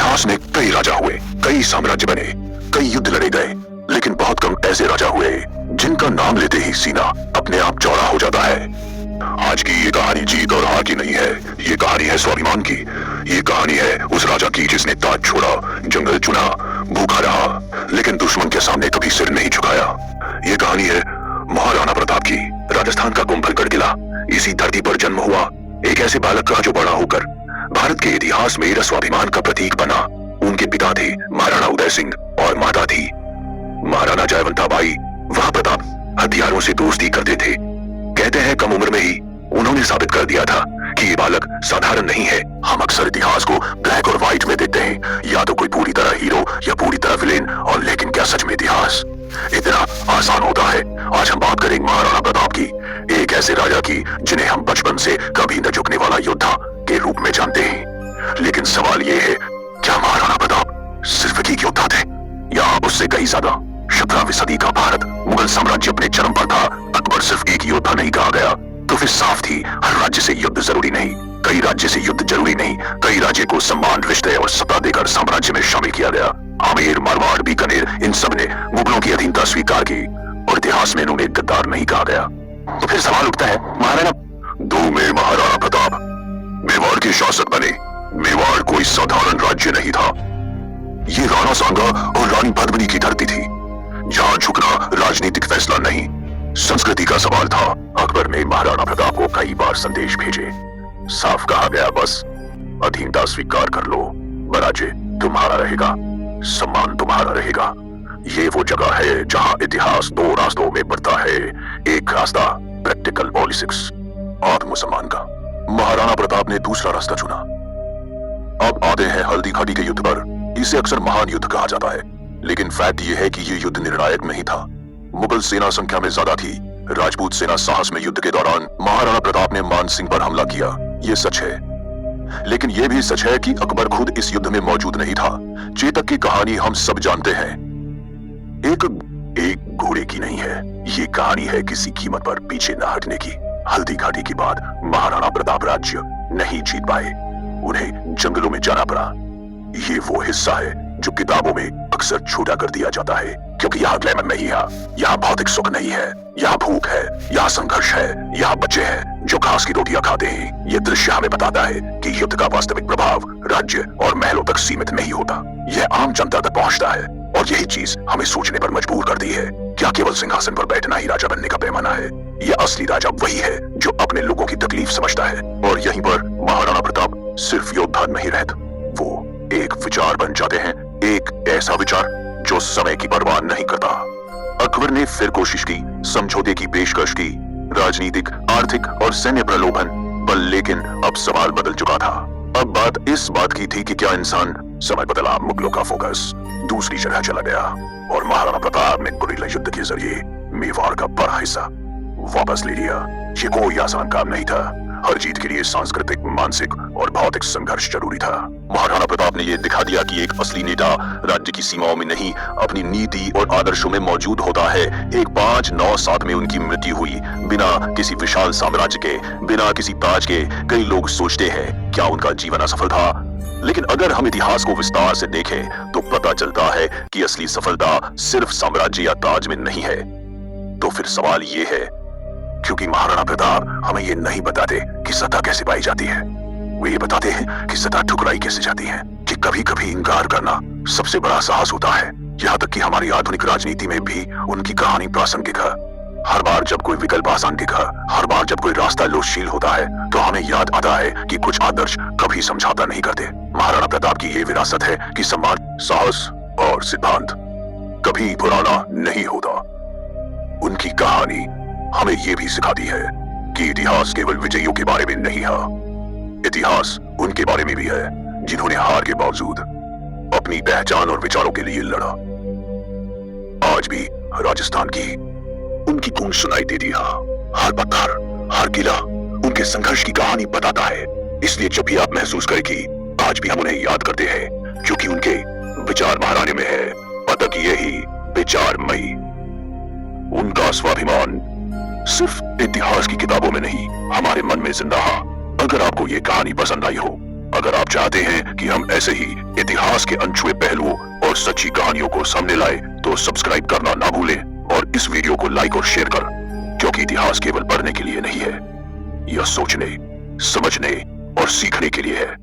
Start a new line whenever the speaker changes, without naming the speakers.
इतिहास में कई राजा हुए, कई साम्राज्य बने, कई युद्ध लड़े गए, लेकिन बहुत कम ऐसे राजा हुए जिनका नाम लेते ही सीना अपने आप चौड़ा हो जाता है। आज की ये कहानी जीत और हार की नहीं है, ये कहानी है स्वाभिमान की। ये कहानी है उस राजा की जिसने ताज छोड़ा, जंगल चुना, भूखा रहा, लेकिन दुश्मन के सामने कभी सिर नहीं झुकाया। ये कहानी है महाराणा प्रताप की। राजस्थान का कुंभलगढ़ किला, इसी धरती पर जन्म हुआ एक ऐसे बालक का जो बड़ा होकर भारत के इतिहास में स्वाभिमान का प्रतीक बना। उनके पिता थे महाराणा उदय सिंह और माता थी महाराणा जयवंताबाई। वह प्रताप हथियारों से दोस्ती करते थे। कहते हैं कम उम्र में ही उन्होंने साबित कर दिया था कि ये बालक साधारण नहीं है। हम अक्सर इतिहास को ब्लैक और व्हाइट में देखते हैं, या तो कोई पूरी तरह हीरो या पूरी तरह विलेन, और लेकिन क्या सच में इतिहास इतना आसान होता है? आज हम बात करेंगे महाराणा प्रताप की, एक ऐसे राजा की जिन्हें हम बचपन से कभी न झुकने वाला योद्धा के रूप में जानते हैं। लेकिन सवाल ये है, क्या महाराणा प्रताप सिर्फ एक योद्धा थे या उससे कई ज्यादा? 17वीं सदी का भारत, मुगल साम्राज्य अपने चरम पर था। अकबर सिर्फ एक योद्धा नहीं कहा गया, तो फिर साफ थी हर राज्य से युद्ध जरूरी नहीं, कई राज्य से युद्ध जरूरी नहीं। कई राज्य को सम्मान, रिश्ते और सत्ता देकर साम्राज्य में शामिल किया गया। आमेर, मारवाड़, बीकानेर, इन सब ने मुगलों की अधीनता स्वीकार की और इतिहास में इन्होंने गद्दार नहीं कहा गया। तो फिर सवाल उठता है, महाराणा दो में महाराणा प्रताप मेवाड़ के शासक बने। मेवाड़ कोई साधारण राज्य नहीं था, ये राणा सांगा और रानी पद्मिनी की धरती थी, जहां झुकना राजनीतिक फैसला नहीं, संस्कृति का सवाल था। अकबर ने महाराणा प्रताप को कई बार संदेश भेजे। साफ कहा गया, बस अधीनता स्वीकार कर लो, स्वराज्य तुम्हारा रहेगा, सम्मान तुम्हारा रहेगा। ये वो जगह है जहां इतिहास दो रास्तों में बढ़ता है। एक रास्ता प्रैक्टिकल पॉलिटिक्स, आत्मसम्मान का। महाराणा प्रताप ने दूसरा रास्ता चुना। अब आते हैं हल्दी घाटी के युद्ध पर। इसे अक्सर महान युद्ध कहा जाता है, लेकिन फैक्ट ये है कि ये युद्ध निर्णायक नहीं था। मुगल सेना संख्या में ज्यादा थी, राजपूत सेना साहस में। युद्ध के दौरान महाराणा प्रताप ने मान सिंह पर हमला किया, ये सच है। लेकिन यह भी सच है कि अकबर खुद इस युद्ध में मौजूद नहीं था। चेतक की कहानी हम सब जानते हैं, एक घोड़े की नहीं है, ये कहानी है किसी कीमत पर पीछे न हटने की। हल्दी घाटी के बाद महाराणा प्रताप राज्य नहीं जीत पाए, उन्हें जंगलों में जाना पड़ा। ये वो हिस्सा है जो किताबों में अक्सर छोटा कर दिया जाता है, क्योंकि यहाँ ग्लैमर नहीं है, यहाँ भौतिक सुख नहीं है, यहाँ भूख है, यहाँ संघर्ष है, यहाँ बच्चे हैं जो घास की रोटियां खाते हैं। ये दृश्य हमें बताता है कि युद्ध का वास्तविक प्रभाव राज्य और महलों तक सीमित नहीं होता, यह आम जनता तक पहुंचता है। और यही चीज हमें सोचने पर मजबूर करती है, क्या केवल सिंहासन पर बैठना ही राजा बनने का पैमाना है? यह असली राजा वही है जो अपने लोगों की तकलीफ समझता है। और यहीं पर महाराणा प्रताप सिर्फ योद्धा नहीं रहते, वो एक विचार बन जाते हैं, एक ऐसा विचार जो समय की परवाह नहीं करता। अकबर ने फिर कोशिश की, समझौते की पेशकश की, राजनीतिक, आर्थिक और सैन्य प्रलोभन पर, लेकिन अब सवाल बदल चुका था। अब बात इस बात की थी कि क्या इंसान समय बदला, मुगलों का फोकस दूसरी जगह चला गया और महाराणा प्रताप ने गुरिल्ला युद्ध के जरिए मेवाड़ का बड़ा हिस्सा वापस ले लिया। ये कोई आसान काम नहीं था, हर जीत के लिए सांस्कृतिक, मानसिक और भौतिक संघर्ष जरूरी था। महाराणा प्रताप ने यह दिखा दिया कि एक असली नेता राज्य की सीमाओं में नहीं, अपनी नीति और आदर्शों में मौजूद होता है। एक 597 में उनकी मृत्यु हुई, बिना किसी विशाल साम्राज्य के, बिना किसी ताज के। कई लोग सोचते हैं क्या उनका जीवन असफल था, लेकिन अगर हम इतिहास को विस्तार से देखें तो पता चलता है कि असली सफलता सिर्फ साम्राज्य या ताज में नहीं है। तो फिर सवाल ये है, क्योंकि महाराणा प्रताप हमें ये नहीं बताते कि सत्ता कैसे पाई जाती है, वे ये बताते हैं कि सत्ता ठुकराई कैसे जाती है, कि कभी कभी इंकार करना सबसे बड़ा साहस होता है। यहाँ तक कि हमारी आधुनिक राजनीति में भी उनकी कहानी प्रासंगिक है। हर बार जब कोई विकल्प आसान दिखा, हर बार जब कोई रास्ता लोचशील होता है, तो हमें याद आता है कि कुछ आदर्श कभी समझौता नहीं करते। महाराणा प्रताप की ये विरासत है कि सम्मान, साहस और सिद्धांत कभी पुराना नहीं होता। उनकी कहानी हमें यह भी सिखाती है कि इतिहास केवल विजयियों के बारे में नहीं है, इतिहास उनके बारे में भी है जिन्होंने हार के बावजूद अपनी पहचान और विचारों के लिए लड़ा। आज भी राजस्थान की उनकी गूंज सुनाई देती है, हर पत्थर, हर किला उनके संघर्ष की कहानी बताता है। इसलिए जब भी आप महसूस करें कि आज भी हम उन्हें याद करते हैं, क्योंकि उनके विचार महाराणे में है, पता कि यही विचारमयी। उनका स्वाभिमान सिर्फ इतिहास की किताबों में नहीं, हमारे मन में जिंदा है। अगर आपको ये कहानी पसंद आई हो अगर आप चाहते हैं कि हम ऐसे ही इतिहास के अनछुए पहलुओं और सच्ची कहानियों को सामने लाए तो सब्सक्राइब करना ना भूलें और इस वीडियो को लाइक और शेयर कर, क्योंकि इतिहास केवल पढ़ने के लिए नहीं है, यह सोचने, समझने और सीखने के लिए है।